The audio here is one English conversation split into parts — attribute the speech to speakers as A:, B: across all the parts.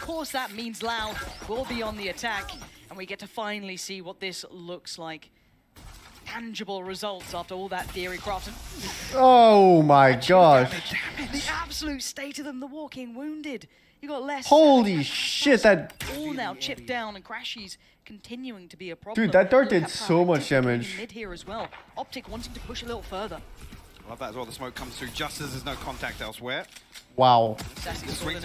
A: course that means Loud will be on the attack, and we get to finally see what this looks like. Tangible results after all that theory crafting.
B: Oh my gosh.
A: The absolute state of them, the walking wounded. You got less.
B: Holy shit, that...
A: All now chipped down, and Crashy's continuing to be a problem.
B: Dude, that dart did so much damage.
A: Mid here as well. Optic wanting to push a little further.
C: I love that as well. The smoke comes through just as there's no contact elsewhere.
B: Wow.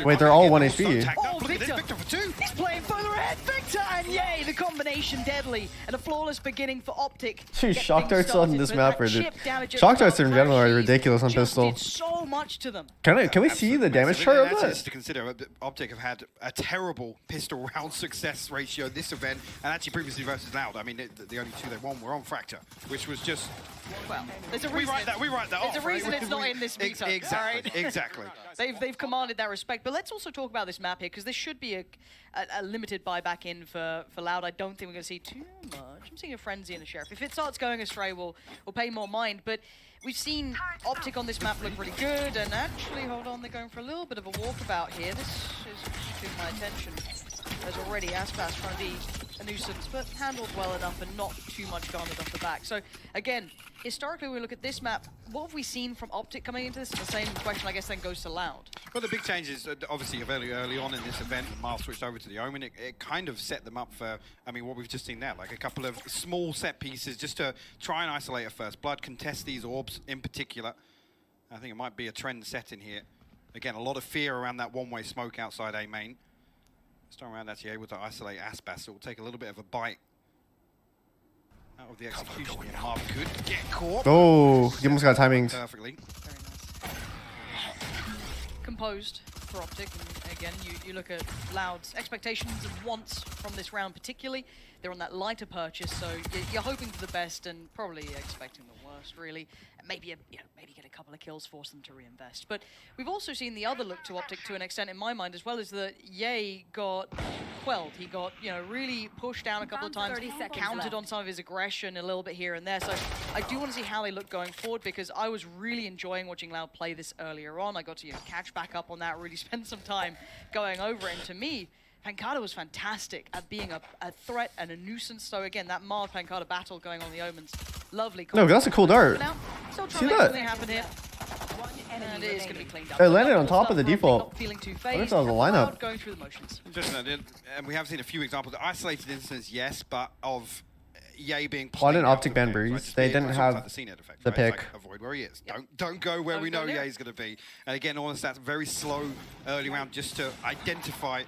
B: Wait, they're all 1 HP.
A: Oh,
C: Victor for 2.
A: He's playing further ahead. Victor, and yay, the combination deadly. And a flawless beginning for Optic.
B: Dude, shock darts on this map are shock darts in general are ridiculous on pistol.
A: Did so much to them.
B: Can we see the damage chart of that?
C: To consider, Optic have had a terrible pistol round success ratio this event, and actually previously versus Loud. I mean, the only 2 they won were on Fracture, which was just...
A: Well, there's a reason.
C: We write that off.
A: There's a reason it's not in this meetup.
C: Exactly.
A: Right?
C: Exactly.
A: They've commanded that respect, but let's also talk about this map here, because this should be a limited buyback in for Loud. I don't think we're going to see too much. I'm seeing a Frenzy and a Sheriff. If it starts going astray, we'll pay more mind, but we've seen Optic on this map look really good, and actually, hold on, they're going for a little bit of a walkabout here. This is keeping my attention. There's already Aspas trying to be a nuisance, but handled well enough and not too much garnered off the back. So, again, historically, when we look at this map, what have we seen from Optic coming into this? The same question, I guess, then goes to Loud. Well, the big change is, obviously, very early on in this event, Miles switched over to the Omen. It kind of set them up for, I mean, what we've just seen there, like a couple of small set pieces just to try and isolate a first blood, contest these orbs in particular. I think it might be a trend set in here. Again, a lot of fear around that one-way smoke outside A main. This time around, actually able to isolate Aspas, so it will take a little bit of a bite out of the execution here. Marv could get caught.
B: Oh, he almost got timing.
C: Perfectly.
A: Very nice. Composed for Optic, and again, you look at Loud's expectations and wants from this round particularly. They're on that lighter purchase, so you're hoping for the best and probably expecting the worst, really. Maybe maybe get a couple of kills, force them to reinvest. But we've also seen the other look to Optic to an extent, in my mind, as well as that Ye got quelled. He got, really pushed down a couple of times, counted on some of his aggression a little bit here and there. So I do want to see how they look going forward, because I was really enjoying watching Loud play this earlier on. I got to catch back up on that, really spend some time going over it. And to me, Pancada was fantastic at being a threat and a nuisance. So again, that Marv Pancada battle going on the Omens, lovely.
B: No, that's a cool dart.
A: Still
B: See
A: trying to make
B: that?
A: something happen here. And it is going to be cleaned up.
B: It landed on top of the default.
A: Not feeling too
B: I
A: phased.
B: wish that was a lineup.
A: Going through the motions.
C: Interesting, and we have seen a few examples. Isolated instances, yes, but of Ye being
B: Why didn't
C: played out
B: Optic
C: with
B: ban
C: things,
B: Breeze?
C: right? Just
B: They
C: be-
B: didn't
C: it's
B: have
C: almost like the CNET effect,
B: the
C: right? It's
B: pick.
C: like, avoid where he is.
A: Yep.
C: Don't go where we know
A: go there.
C: Ye's going to be. And again, almost that very slow early round just to identify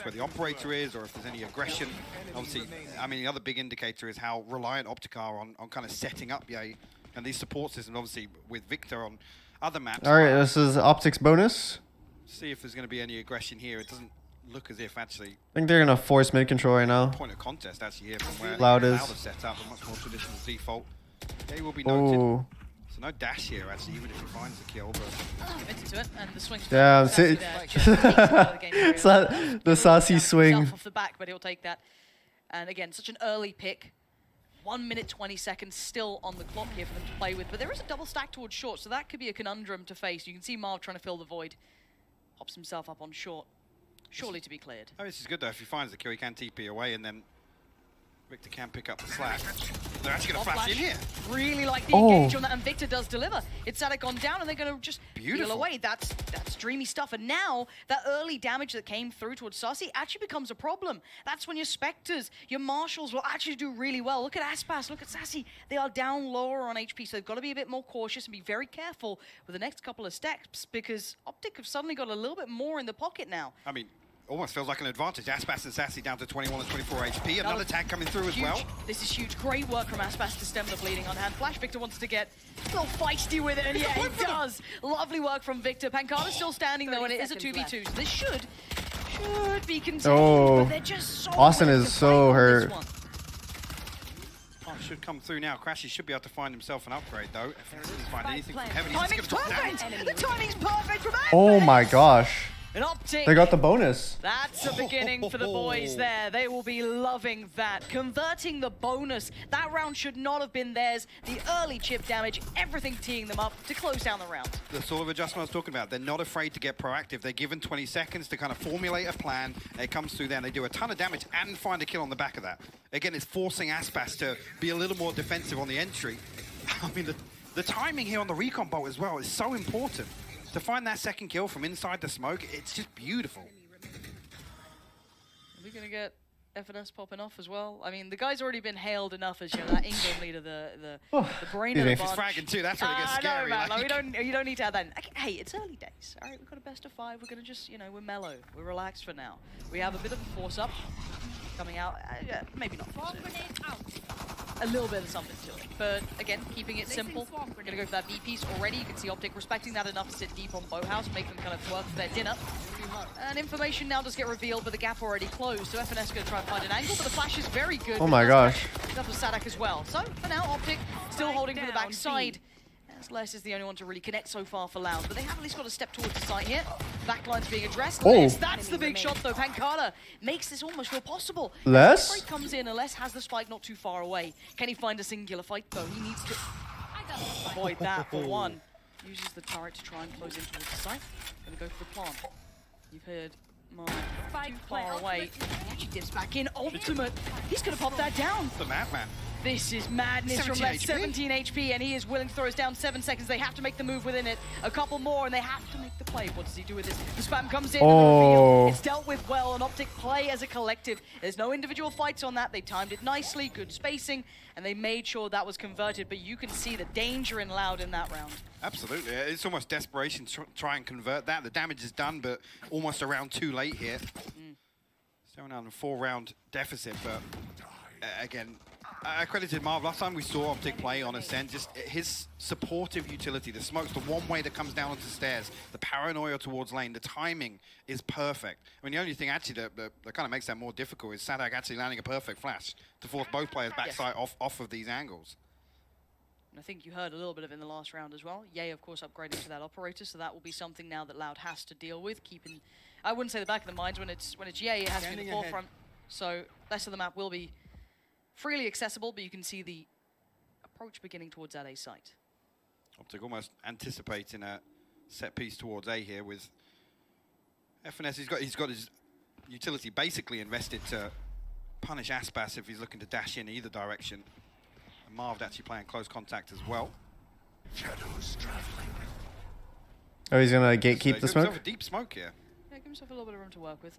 C: where the operator is or if there's any aggression. Obviously, I mean, the other big indicator is how reliant Optic are on kind of setting up Ye and these support systems, obviously, with Victor on other maps.
B: All right, this is Optic's bonus.
C: See if there's going to be any aggression here. It doesn't look as if actually
B: I think they're gonna force mid control right now.
C: point of contest actually here from where
B: Loud is
C: set up a much more traditional default. They will be noted.
B: Oh,
C: So no dash here actually, even if he finds the kill. But
A: Committed to it, and the swing.
B: damn!
A: Sassy
B: See,
A: there, just takes it out of the game very well.
B: the saucy swing.
A: Himself off the back, but he'll take that. And again, such an early pick. 1 minute 20 seconds still on the clock here for them to play with, but there is a double stack towards short, so that could be a conundrum to face. You can see Marv trying to fill the void, pops himself up on short, surely to be cleared.
C: oh, this is good though. If he finds the kill, he can TP away, and then Victor can pick up the slack. They're actually going to flash in here.
A: Really like the engage on that, and Victor does deliver. It's Sadek gone down, and they're going to just peel away. That's dreamy stuff. And now, that early damage that came through towards Sassy actually becomes a problem. That's when your Spectres, your Marshals will actually do really well. Look at Aspas, look at Sassy. They are down lower on HP, so they've got to be a bit more cautious and be very careful with the next couple of steps, because Optic have suddenly got a little bit more in the pocket now.
C: I mean, almost feels like an advantage. Aspas and Sassy down to 21 and 24 HP. Another tag coming through as well.
A: This is huge. Great work from Aspas to stem the bleeding on hand. Flash Victor wants to get a little feisty with it, and yeah, he does. Lovely work from Victor. Pancada's still standing though, and it is a 2v2. So this should be contained,
B: Oh,
A: but they're just so
B: Austin
A: quick
B: is
A: to
B: so
A: fight on this
B: hurt.
A: one.
C: Oh, should come through now. Crashy should be able to find himself an upgrade though. If he doesn't find anything from Heaven, he's
A: Timing's
C: going to drop down.
A: perfect. The timing's perfect from Aspas.
B: Oh my gosh!
A: An Optic.
B: They got the bonus.
A: That's a beginning for the boys there. They will be loving that. Converting the bonus. That round should not have been theirs. The early chip damage, everything teeing them up to close down the round.
C: The sort of adjustment I was talking about, they're not afraid to get proactive. They're given 20 seconds to kind of formulate a plan. It comes through there and they do a ton of damage and find a kill on the back of that. Again, it's forcing Aspas to be a little more defensive on the entry. I mean, the timing here on the recon bolt as well is so important. To find that second kill from inside the smoke, it's just beautiful.
A: Are we going to get FNS popping off as well? I mean, the guy's already been hailed enough as, you know, that England leader, the brain of the bunch.
C: He's fragging too, that's when it gets scary.
A: No, man, like, you don't need to add that in. Okay, hey, it's early days. All right, we've got a best of 5. We're going to just, you know, we're mellow. We're relaxed for now. We have a bit of a force up coming out. Maybe not. A little bit of something to it. But again, keeping it simple. We're going to go for that B piece already. You can see Optic respecting that enough to sit deep on Boathouse, make them kind of work for their dinner. And information now does get revealed, but the gap already closed. So FNS going to try and find an angle, but the flash is very good.
B: Oh my gosh.
A: That was Sadak as well. So for now, Optic still holding for the backside. As Les is the only one to really connect so far for Loud, but they have at least got a step towards the site here. Backline's being addressed.
B: Oh.
A: That's the big shot though. Pancada makes this almost feel possible.
B: Les?
A: Break comes in and Les has the spike not too far away. Can he find a singular fight though? He needs to avoid that for one. Uses the turret to try and close in towards the site. Gonna go for the plant. You've heard Mark too far away. He actually dips back in. Ultimate. He's gonna pop that down.
C: The madman.
A: This is madness from that 17 HP, and he is willing to throw us down 7 seconds. They have to make the move within it. A couple more, and they have to make the play. What does he do with this? The spam comes in, and the reveal. It's dealt with well, and Optic play as a collective. There's no individual fights on that. They timed it nicely, good spacing, and they made sure that was converted. But you can see the danger in Loud in that round.
C: Absolutely. It's almost desperation to try and convert that. The damage is done, but almost a round too late here. Still now in a 4-round deficit, but again, I credited Marv. Last time we saw Optic play on Ascent, just his supportive utility. The smoke's the one way that comes down onto stairs. The paranoia towards lane, the timing is perfect. I mean, the only thing actually that kind of makes that more difficult is Sadak actually landing a perfect flash to force both players backside off of these angles.
A: And I think you heard a little bit of it in the last round as well. Yay, of course, upgrading to that operator, so that will be something now that Loud has to deal with. Keeping, I wouldn't say the back of the minds when it's Yay, it has to be the forefront. So less of the map will be freely accessible, but you can see the approach beginning towards that A site.
C: Optic almost anticipating a set piece towards A here with FNS. He's got his utility basically invested to punish Aspas if he's looking to dash in either direction. And Marv actually playing close contact as well.
D: Shadows traveling.
B: Oh, he's gonna gatekeep
C: So
B: the smoke?
C: a deep smoke here.
A: Yeah, give himself a little bit of room to work with.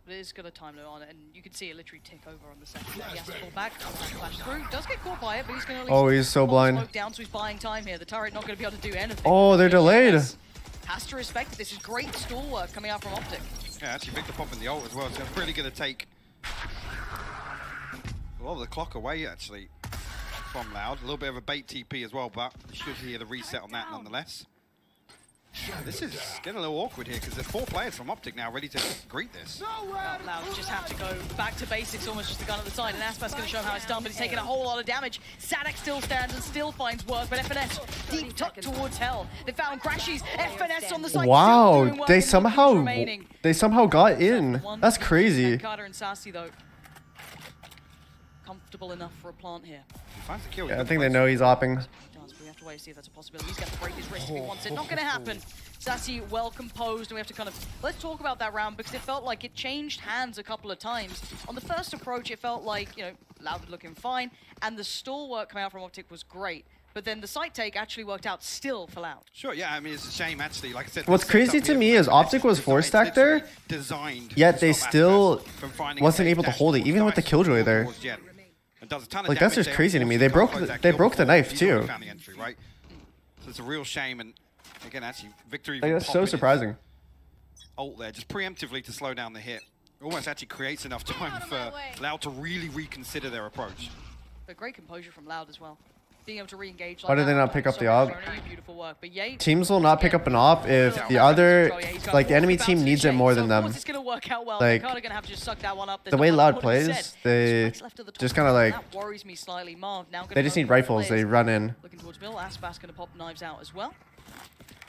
A: But it is got a time limit on it, and you can see it literally tick over on the second. He has to pull back, flash through. Does get caught by it, but he's going to
B: he's so blind.
A: Smoke down, so he's buying time here. The turret not going to be able to do anything.
B: Oh, they're delayed.
A: Has to respect it. This is great stall work coming out from Optic.
C: Yeah, actually Victor popping the ult as well, so it's really going to take a lot of the clock away actually from Loud. A little bit of a bait TP as well, but you should hear the reset on that nonetheless. This is getting a little awkward here because there's 4 players from Optic now ready to greet this.
A: Loud just have to go back to basics, almost just a gun at the side, and Aspas going to show him how it's done, but he's taking a whole lot of damage. Sadak still stands and still finds work, but FNS deep tucked towards hell. They found Grashies, FNS on the side.
B: Wow, they somehow got in. That's crazy.
A: Carter and Sassy though, comfortable enough for a plant here.
C: He finds the kill.
B: Yeah, I think they know he's opping.
A: We have to wait to see if that's a possibility. He's got to break his wrist if he wants it. Not going to happen. Sassy well composed, and we have to kind of... Let's talk about that round, because it felt like it changed hands a couple of times. On the first approach, it felt like, you know, Loud looking fine, and the stall work coming out from Optic was great. But then the site take actually worked out still for Loud.
C: Sure, yeah, I mean, it's a shame, actually. Like I said,
B: what's crazy to me is Optic was 4-stacked there, yet they still wasn't able to hold it, even with the Killjoy there. Like, that's just crazy to me. They broke the knife, too.
C: So it's a real shame, and again, actually, victory.
B: Like, that's so surprising.
C: Ult there, just preemptively to slow down the hit. Almost actually creates enough time for Loud to really reconsider their approach.
A: But great composure from Loud as well. Being able to re-engage.
B: Why did they not pick up the op?
A: Beautiful work. But Yay,
B: teams will not pick up an op if the other, like, the enemy team needs it more than them.
A: It's going to work out well.
B: Like,
A: gonna have to just suck that one up.
B: the way Loud plays, they just kind of like,
A: that worries me slightly. Marv now
B: they just need rifles, they run in.
A: Looking towards Bill, Aspas going to pop knives out as well.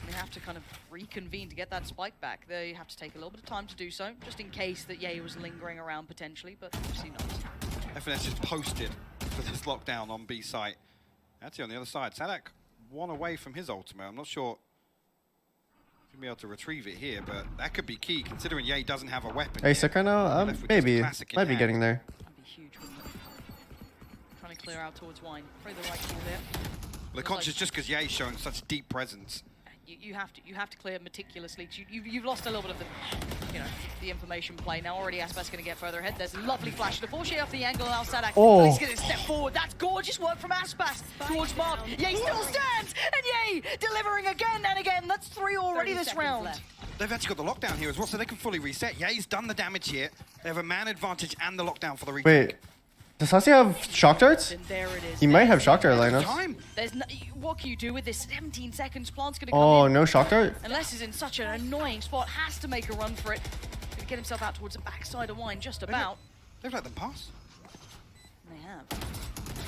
A: They have to kind of reconvene to get that spike back. They have to take a little bit of time to do so, just in case that Ye was lingering around potentially, but obviously not.
C: FNS just posted for this lockdown on B site. Actually, on the other side, Sadak one away from his ultimate. I'm not sure he'll be able to retrieve it here, but that could be key considering Ye doesn't have a weapon.
B: Hey, sick right now? Maybe. Might be getting there.
A: That'd be huge, wouldn't it? Trying to clear out towards Wine. Probably the right call there.
C: Well, they're conscious just because Ye's showing such deep presence.
A: You have to clear meticulously. You've lost a little bit of the, the information play. Now already Aspas going to get further ahead. There's a lovely flash. The Porsche off the angle. Now Sadak.
B: Oh.
A: He's going to step forward. That's gorgeous work from Aspas towards Mark. Ye still stands, and Ye delivering again and again. That's 3 already this round.
C: Left. They've actually got the lockdown here as well, so they can fully reset. Ye's done the damage here. They have a man advantage and the lockdown for the retake.
B: Wait. Does Hussie have shock darts?
A: And there it is.
B: He might have shock dart lineups.
A: There's no, what can you do with this? 17 seconds. Plant's going to come
B: Oh,
A: in.
B: no shock dart?
A: Unless he's in such an annoying spot, has to make a run for it. Going to get himself out towards the backside of Wine, just about.
C: They've let them pass.
A: They have.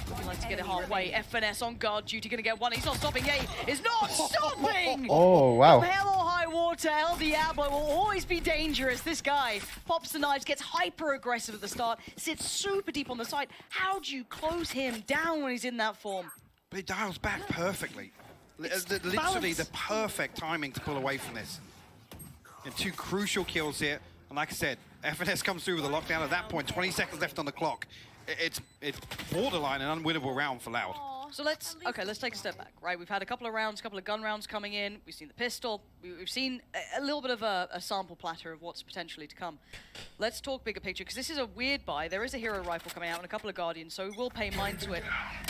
A: Looking like to get it halfway. FNS on guard duty, going to get one. He's not stopping. Ye is not stopping!
B: Oh, wow.
A: Hell or high water, El Diablo will always be dangerous. This guy pops the knives, gets hyper aggressive at the start, sits super deep on the side. How do you close him down when he's in that form?
C: But he dials back perfectly. Literally the perfect timing to pull away from this. And 2 crucial kills here. And like I said, FNS comes through with a lockdown at that point. 20 seconds left on the clock. It's borderline an unwinnable round for Loud.
A: So let's take a step back, right? We've had a couple of rounds, a couple of gun rounds coming in. We've seen the pistol. We've seen a little bit of a sample platter of what's potentially to come. Let's talk bigger picture, because this is a weird buy. There is a hero rifle coming out and a couple of Guardians, so we will pay mind to it.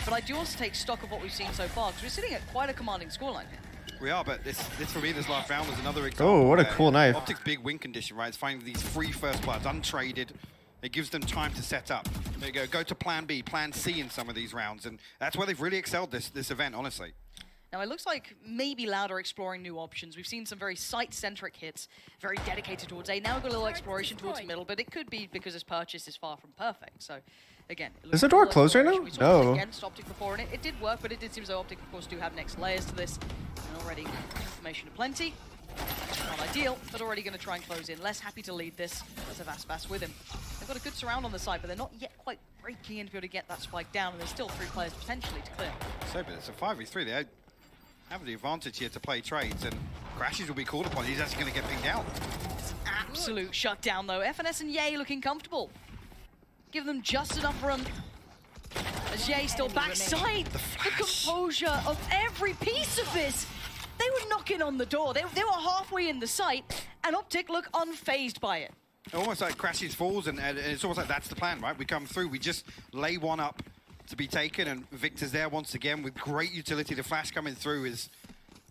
A: But I do also take stock of what we've seen so far, because we're sitting at quite a commanding scoreline here.
C: We are, but this for me, this last round was another example.
B: Oh, what a cool knife.
C: Optic's big win condition, right? It's finding these 3 first bloods, untraded. It gives them time to set up. There you go to plan B, plan C in some of these rounds, and that's where they've really excelled this event, honestly.
A: Now it looks like maybe Loud are exploring new options. We've seen some very site-centric hits, very dedicated towards A. Now we've got a little exploration towards the middle, but it could be because this purchase is far from perfect. So again,
B: is the door closed right now? No.
A: Against Optic before, and it did work, but it did seem as though Optic, of course, do have next layers to this, and already information aplenty. Not ideal, but already going to try and close in. Less happy to lead this as of Aspas with him. They've got a good surround on the side, but they're not yet quite breaking in to be able to get that spike down, and there's still 3 players potentially to clear.
C: So, but it's a 5v3. They have the advantage here to play trades, and crashes will be called upon. He's actually going to get pinged out.
A: It's an absolute shutdown, though. FNS and Ye looking comfortable. Give them just enough room. As Ye still backside. The composure of every piece of this. They were knocking on the door. They were halfway in the site, and Optic look unfazed by it.
C: Almost like crashes falls, and it's almost like that's the plan, right? We come through, we just lay one up to be taken, and Victor's there once again with great utility. The flash coming through is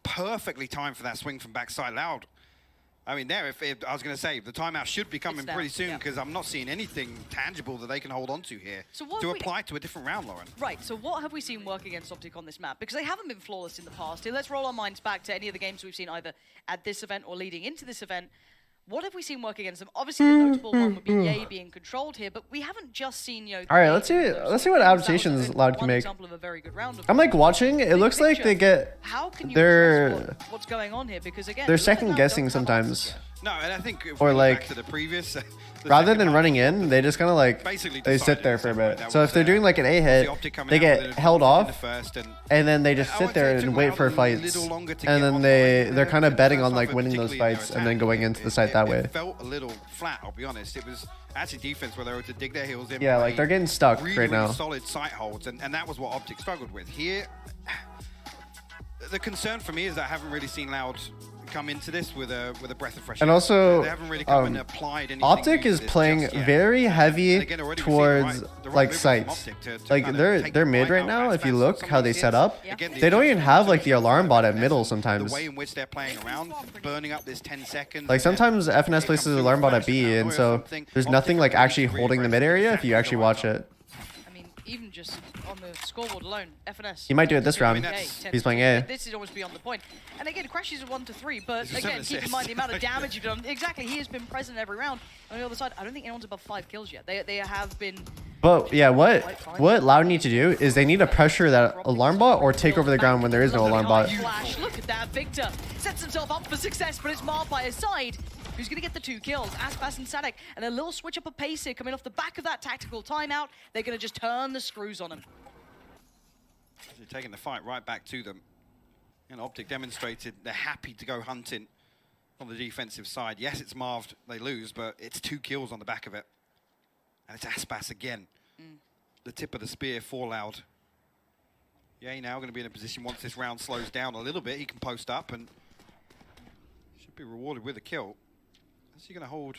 C: perfectly timed for that swing from backside. Loud. I mean, if I was going to say, the timeout should be coming pretty soon, because I'm not seeing anything tangible that they can hold on to here to apply to a different round, Lauren.
A: Right, so what have we seen work against Optic on this map? Because they haven't been flawless in the past. Here, let's roll our minds back to any of the games we've seen either at this event or leading into this event. What have we seen work against them? Obviously, the notable one would be Ye being controlled here, but we haven't just seen, All
B: right, let's see what adaptations Loud can make. I'm like watching. It looks like they get
A: what's going on here, because again,
B: they're second guessing sometimes.
C: No, and I think if
B: or
C: we
B: like
C: back to the previous,
B: rather than running in, they just kind of like they sit there for a bit. So if they're doing like an A hit, they get held off, and then they just sit there and wait for fights, and then they're kind of betting on like winning those fights and then going into the site that way.
C: It felt a little flat, I'll be honest. It was actually defense where they were to dig their heels in.
B: Yeah, like they're getting stuck right now.
C: Solid site holds, and that was what Optic struggled with. Here, the concern for me is that I haven't really seen Loud come into this with a breath of fresh air.
B: And also,
C: they haven't really come and applied anything.
B: Optic is playing very heavy towards like sites. Like they're mid right now. If you look how they set up, they don't even have like the alarm bot at middle sometimes.
C: The way in which they're playing around, burning up this 10 seconds.
B: Like sometimes FNS places the alarm bot at B, and so there's nothing like actually holding the mid area if you actually watch it.
A: I mean, even just on the scoreboard alone, FNS.
B: He might do it this round. He's playing A.
A: This is almost beyond the point. And again, crashes are 1 to 3, but again, keep in mind the amount of damage you've done. Exactly, he has been present every round. On the other side, I don't think anyone's above 5 kills yet. They have been.
B: But yeah, what Loud need to do is they need to pressure that alarm bot or take over the ground when there is no alarm bot.
A: Flash. Look at that, Victor sets himself up for success, but it's marred by his side. Who's going to get the 2 kills? Aspas and Sadek, and a little switch up of pace here coming off the back of that tactical timeout. They're going to just turn the screws on him.
C: They're taking the fight right back to them. And Optic demonstrated they're happy to go hunting on the defensive side. Yes, it's Marved, they lose, but it's 2 kills on the back of it. And it's Aspas again. The tip of the spear for Loud. Yeah, now going to be in a position once this round slows down a little bit, he can post up and should be rewarded with a kill. Is he going to hold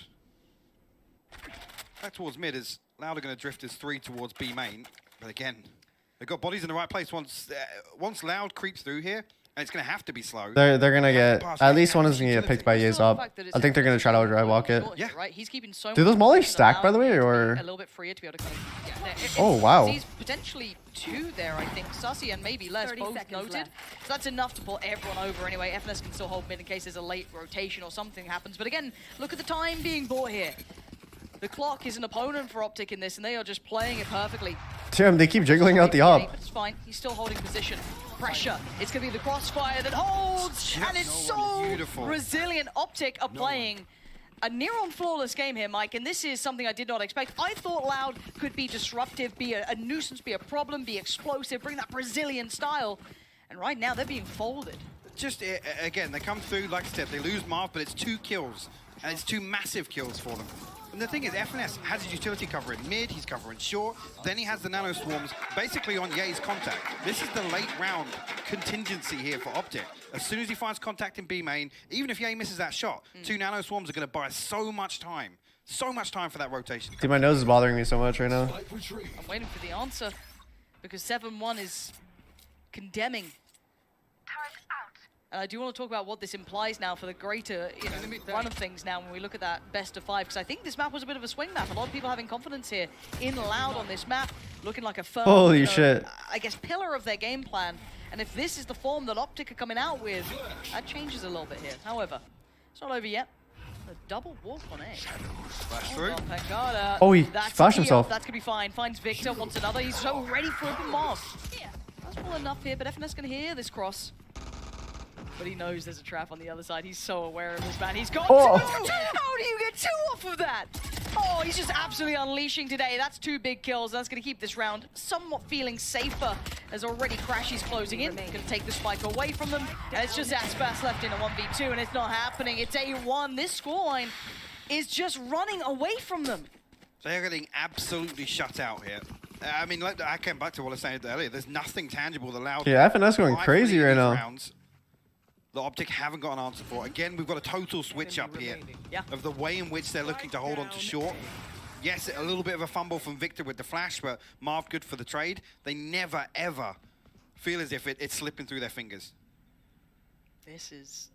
C: back towards mid? As Loud are going to drift as 3 towards B main. But again, they've got bodies in the right place. Once Loud creeps through here, and it's going to have to be slow.
B: They're going to get, at least one is going to get picked by Yezop. I think they're going to try to dry walk it.
A: Yeah, right. He's keeping so
B: do those mollies stack, by the way, or?
A: A little bit freer to be able to kind of get there.
B: Oh, wow.
A: He's potentially 2 there, I think. Sussy and maybe less, both noted. So that's enough to pull everyone over anyway. FNS can still hold mid in case there's a late rotation or something happens. But again, look at the time being bought here. The clock is an opponent for Optic in this, and they are just playing it perfectly.
B: Damn, they keep jiggling out the op.
A: But it's fine. He's still holding position. Pressure. It's going to be the crossfire that holds, and it's so beautiful. Resilient. Optic are playing a near-on flawless game here, Mike, and this is something I did not expect. I thought Loud could be disruptive, be a nuisance, be a problem, be explosive, bring that Brazilian style, and right now they're being folded.
C: Just, again, they come through, like I said, they lose Marv, but it's 2 kills, and it's 2 massive kills for them. And the thing is, FNS has his utility covering mid, he's covering short, then he has the nano swarms basically on Ye's contact. This is the late round contingency here for Optic. As soon as he finds contact in B main, even if Ye misses that shot, 2 nano swarms are going to buy so much time for that rotation.
B: Dude, my nose is bothering me so much right now.
A: I'm waiting for the answer, because 7-1 is condemning. And I do want to talk about what this implies now for the greater run of things now when we look at that best of 5, because I think this map was a bit of a swing map. A lot of people having confidence here in Loud on this map, looking like a firm,
B: holy shit,
A: I guess, pillar of their game plan. And if this is the form that Optic are coming out with, that changes a little bit here. However, it's not over yet. A double walk on A.
C: Flash through.
B: Oh, he flashed himself.
A: That's going to be fine. Finds Victor, wants another. He's so ready for open Moss. That's well enough here, but FNS going to hear this cross. But he knows there's a trap on the other side. He's so aware of this, man. He's got 2! How do you get 2 off of that? Oh, he's just absolutely unleashing today. That's 2 big kills. That's going to keep this round somewhat feeling safer as already Crashy's closing in. Going to take the spike away from them. And it's just Aspas left in a 1v2, and it's not happening. It's A1. This scoreline is just running away from them.
C: They're getting absolutely shut out here. I mean, like, I came back to what I was saying earlier. There's nothing tangible that Loud.
B: Yeah, FNS going crazy right now.
C: The Optic haven't got an answer for. Again, we've got a total switch up here of the way in which they're looking to hold on to short. Yes, a little bit of a fumble from Victor with the flash, but Marv good for the trade. They never, ever feel as if it's slipping through their fingers.
A: This is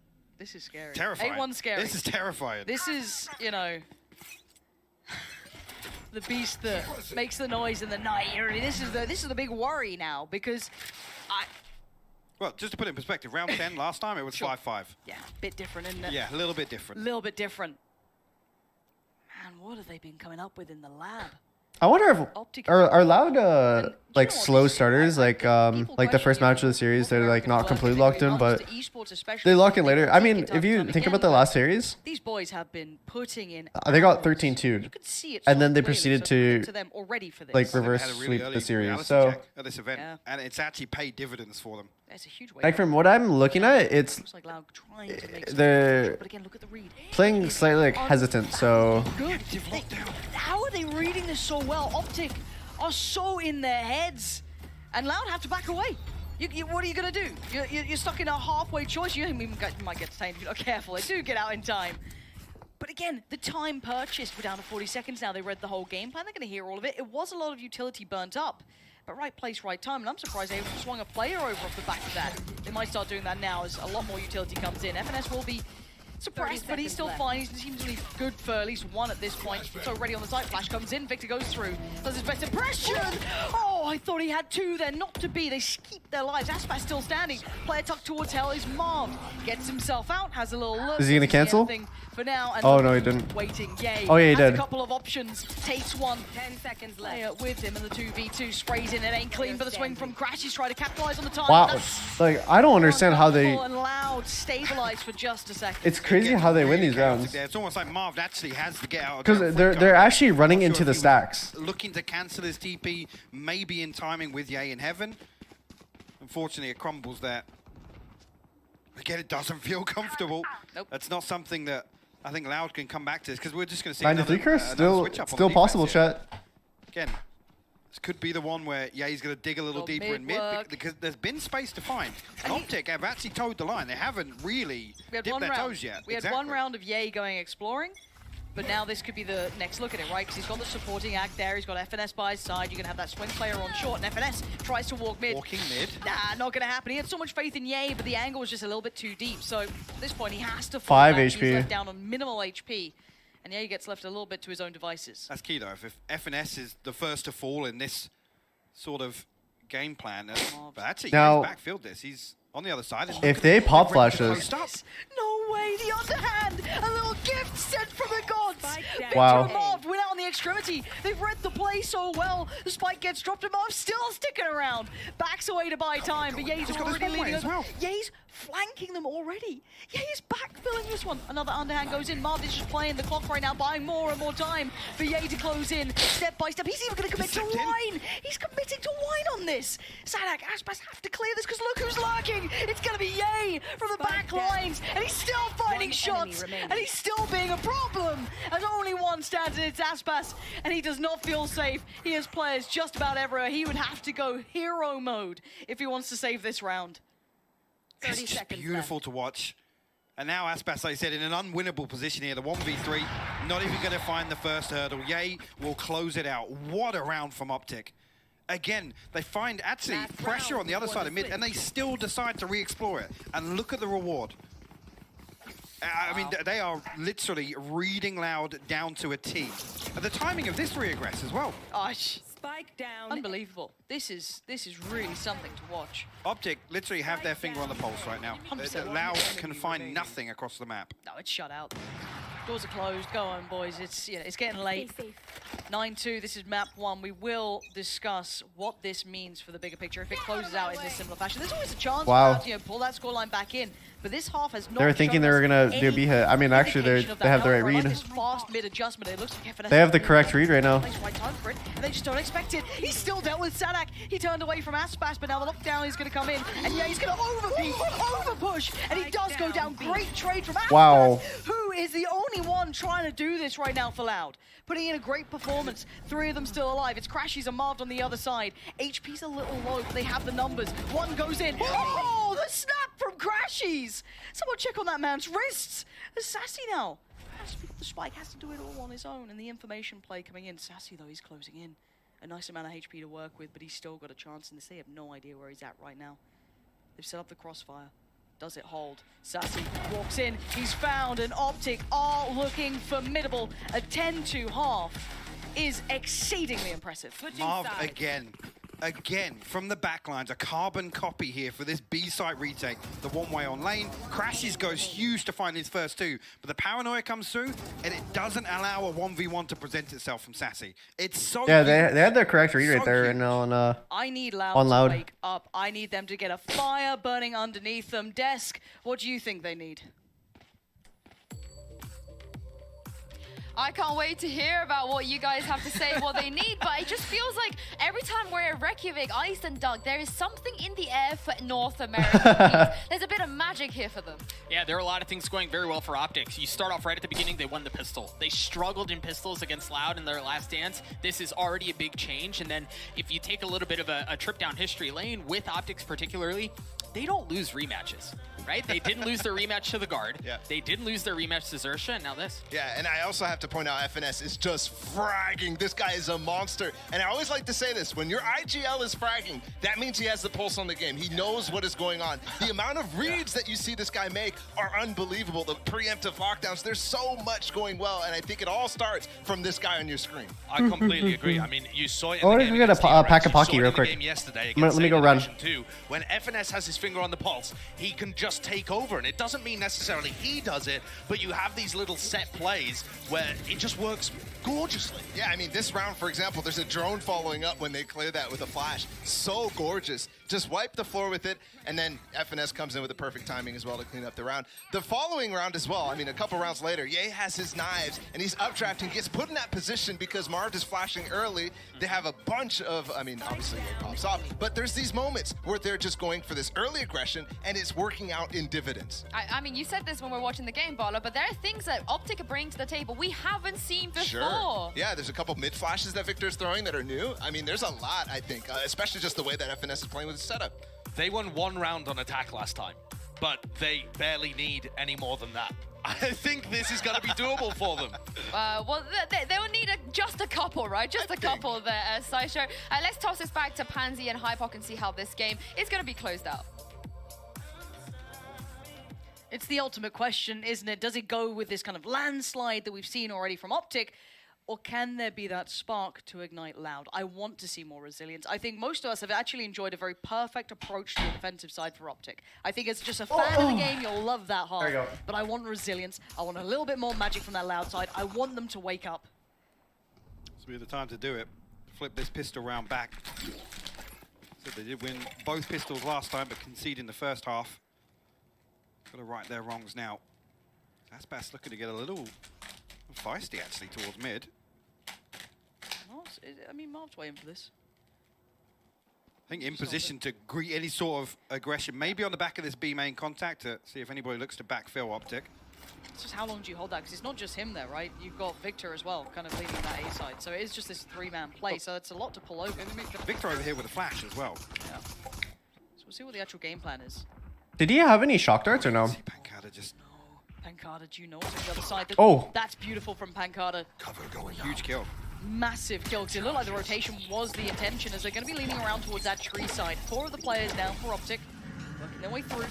A: scary.
C: Terrifying.
A: A1 scary.
C: This is terrifying.
A: This is, the beast that makes the noise in the night. This is the big worry now, because
C: well, just to put it in perspective, round 10 last time, it was 5-5.
A: Yeah, a bit different, isn't it?
C: Yeah, a little bit different.
A: A little bit different. Man, what have they been coming up with in the lab?
B: I wonder if are Loud like slow starters, like the first match of the series, they're like not completely locked in, but they lock in later. I mean, if you think about the last series,
A: these boys have been putting in.
B: They got 13-2, and then they proceeded to like reverse sweep the series. So
C: at this event, and it's actually paid dividends for them.
A: That's a huge way.
B: Like from what I'm looking at, it's they're playing slightly like hesitant. So
A: good. How are they reading this so well? Optic are so in their heads, and Loud have to back away. What are you gonna do? You're stuck in a halfway choice. You might get detained if you're not careful. They do get out in time. But again, the time purchased, we're down to 40 seconds now. They read the whole game plan. They're gonna hear all of it. It was a lot of utility burnt up. But right place, right time, and I'm surprised they swung a player over off the back of that. They might start doing that now as a lot more utility comes in. FNS will be Suppressed, but he's still fine. He seems to be good for at least one at this point. So ready on the side. Flash comes in. Victor goes through. Does his best impression. Oh, I thought he had two there. Not to be. They keep their lives. Aspas still standing. Player tucked towards hell is Marv. Gets himself out. Has a little look.
B: Is he going to cancel?
A: For now. And
B: oh, no, he didn't.
A: Waiting. Yay.
B: Oh, yeah, he did.
A: A couple of options. Takes one.
E: 10 seconds
A: Player
E: left.
A: with him, and the 2v2 sprays in. It ain't clean, but the swing from Crash. He's trying to capitalize on the time.
B: Wow. Like, I don't understand how they...
A: And Loud stabilize for just a second.
B: It's crazy how they win these rounds.
C: It's almost like Marv actually has to get out.
B: Because they're actually running into the stacks.
C: Looking to cancel his TP, maybe in timing with Ye in heaven. Unfortunately, it crumbles there. Again, it doesn't feel comfortable.
A: Nope.
C: That's not something that I think Loud can come back to, because we're just going to see
B: 9 to 3 curse, still possible, chat.
C: Again, this could be the one where Ye's going to dig a little deeper in mid, because there's been space to find. And Optic have actually towed the line. They haven't really dipped their toes yet.
A: We had one round of Ye going exploring, but now this could be the next look at it, right? Because he's got the supporting act there. He's got FNS by his side. You can have that swing player on short, and FNS tries to walk mid.
C: Walking mid?
A: Nah, not going to happen. He had so much faith in Ye, but the angle was just a little bit too deep. So at this point, he has to fall
B: 5
A: back.
B: HP.
A: He's left down on minimal HP. And Ye gets left a little bit to his own devices.
C: That's key, though. If FNS is the first to fall in this sort of game plan, but actually,
B: now,
C: he's backfilled this. He's on the other side.
B: If they pop flashes...
A: No way, the underhand! A little gift sent from the gods!
B: Wow.
A: Victor and Marv win out on the extremity. They've read the play so well. The spike gets dropped and Marv still sticking around. Backs away to buy time, but Ye's already leading us. Ye's flanking them already. Ye's backfilling this one. Another underhand goes in. Marv is just playing the clock right now, buying more and more time for Ye to close in step by step. He's even going to commit to wine. He's committing to wine on this. Sadak, Aspas have to clear this because look who's lurking. It's going to be Ye from the back lines, and he's still finding shots, and he's still being a problem. As only one stands, and it's Aspas, and he does not feel safe. He has players just about everywhere. He would have to go hero mode if he wants to save this round.
C: It's just beautiful to watch. And now Aspas, like I said, in an unwinnable position here. The 1v3, not even going to find the first hurdle. Ye will close it out. What a round from Optic. Again, they find actually pressure on the other side of mid, and they still decide to re-explore it. And look at the reward. I mean, they are literally reading Loud down to a T. And the timing of this re-aggress as well.
E: Spike down.
A: Unbelievable. This is really something to watch.
C: Optic literally have their finger on the pulse right now. Loud can find nothing across the map.
A: No, it's shut out. Doors are closed. Go on, boys. It's getting late. 9-2. This is map 1. We will discuss what this means for the bigger picture. If it closes out in this similar fashion, there's always a chance to pull that scoreline back in. But this half has not.
B: They were thinking they were gonna do a B hit. I mean, actually, they have the right read.
A: This fast mid adjustment. It looks like
B: they have the correct read right now.
A: Right time for it, and they just don't expect it. He's still dealt with Sadak. He turned away from Aspas, but now the lockdown is going to come in, and yeah, he's going to over push, and he does go down. Great trade from Aspas, who is the only one trying to do this right now for Loud. Putting in a great performance. 3 of them still alive. It's Crashies and Marved on the other side. HP's a little low, but they have the numbers. One goes in. Oh, the snap from Crashies! Someone check on that man's wrists. It's Sassy now. The Spike has to do it all on his own, and the information play coming in. Sassy, though, he's closing in. A nice amount of HP to work with, but he's still got a chance in this. They have no idea where he's at right now. They've set up the crossfire. Does it hold? Sassy walks in. He's found, and Optic are looking formidable. A 10-2 is exceedingly impressive.
C: Marv again, from the backlines, a carbon copy here for this B-site retake. The one-way on lane. Crashes goes huge to find his first 2, but the paranoia comes through, and it doesn't allow a 1v1 to present itself from Sassy. It's so
B: they had their correct read right there, and on
A: I need Loud to wake up. I need them to get a fire burning underneath them. Desk, what do you think they need?
F: I can't wait to hear about what you guys have to say, what they need, but it just feels like every time we're at Reykjavík, Iceland, Doug, there is something in the air for North America. There's a bit of magic here for them.
G: Yeah, there are a lot of things going very well for Optics. You start off right at the beginning, they won the pistol. They struggled in pistols against Loud in their last dance. This is already a big change, and then if you take a little bit of a trip down history lane with Optics particularly, they don't lose rematches, right? They didn't lose their rematch to the Guard.
H: Yeah.
G: They didn't lose their rematch to Xersha, and now this.
H: Yeah, and I also have to point out FNS is just fragging. This guy is a monster. And I always like to say this, when your IGL is fragging, that means he has the pulse on the game. He knows what is going on. The amount of reads that you see this guy make are unbelievable. The preemptive lockdowns, there's so much going well, and I think it all starts from this guy on your screen.
I: I completely agree. I mean, you saw it in
B: Oh,
I: the
B: let
I: game
B: me get a
I: against TRX,
B: pack of
I: you saw
B: Pocky
I: it
B: real
I: in the
B: quick.
I: game yesterday
B: Let me go run.
I: Too. When FNS has his finger on the pulse, he can just take over, and it doesn't mean necessarily he does it, but you have these little set plays where it just works gorgeously.
H: Yeah, I mean, this round, for example, there's a drone following up when they clear that with a flash. So gorgeous. Just wipe the floor with it, and then FNS comes in with the perfect timing as well to clean up the round. The following round as well, I mean, a couple rounds later, Ye has his knives, and he's updrafting, gets put in that position because Marv is flashing early. They have a bunch of, I mean, obviously it pops off, but there's these moments where they're just going for this early aggression, and it's working out in dividends.
F: I mean, you said this when we were watching the game, Bala, but there are things that Optic are bringing to the table we haven't seen before.
H: Sure. Yeah, there's a couple mid flashes that Victor's throwing that are new. I mean, there's a lot, I think, especially just the way that FNS is playing with the setup.
I: They won 1 round on attack last time, but they barely need any more than that. I think this is going to be doable for them.
F: Well, they will need just a couple, right? Just a couple there, Sideshow. Let's toss this back to Pansy and Hypoc and see how this game is going to be closed out.
A: It's the ultimate question, isn't it? Does it go with this kind of landslide that we've seen already from Optic? Or can there be that spark to ignite Loud? I want to see more resilience. I think most of us have actually enjoyed a very perfect approach to the defensive side for Optic. I think as just a fan of the game, you'll love that hard.
B: There you go.
A: But I want resilience. I want a little bit more magic from that Loud side. I want them to wake up.
C: This will be the time to do it. Flip this pistol round back. So they did win both pistols last time, but concede in the first half. Got to right their wrongs now. Aspas looking to get a little feisty actually towards mid.
A: I mean, Marv's waiting for this.
C: I think in position to greet any sort of aggression, maybe on the back of this B main contact to see if anybody looks to backfill Optic.
A: It's just how long do you hold that? Because it's not just him there, right? You've got Victor as well, kind of leading that A side. So it is just this 3-man play, so it's a lot to pull over.
C: Victor over here with a flash as well.
A: Yeah. So we'll see what the actual game plan is.
B: Did he have any shock darts or no?
C: Pancada just...
A: Pancada, do you know what's on the other side?
B: Oh.
A: That's beautiful from Pancada.
D: Cover going
C: huge kill.
A: Massive kill, because it looked like the rotation was the intention, as they're going to be leaning around towards that tree side. 4 of the players down for Optic, working their way through.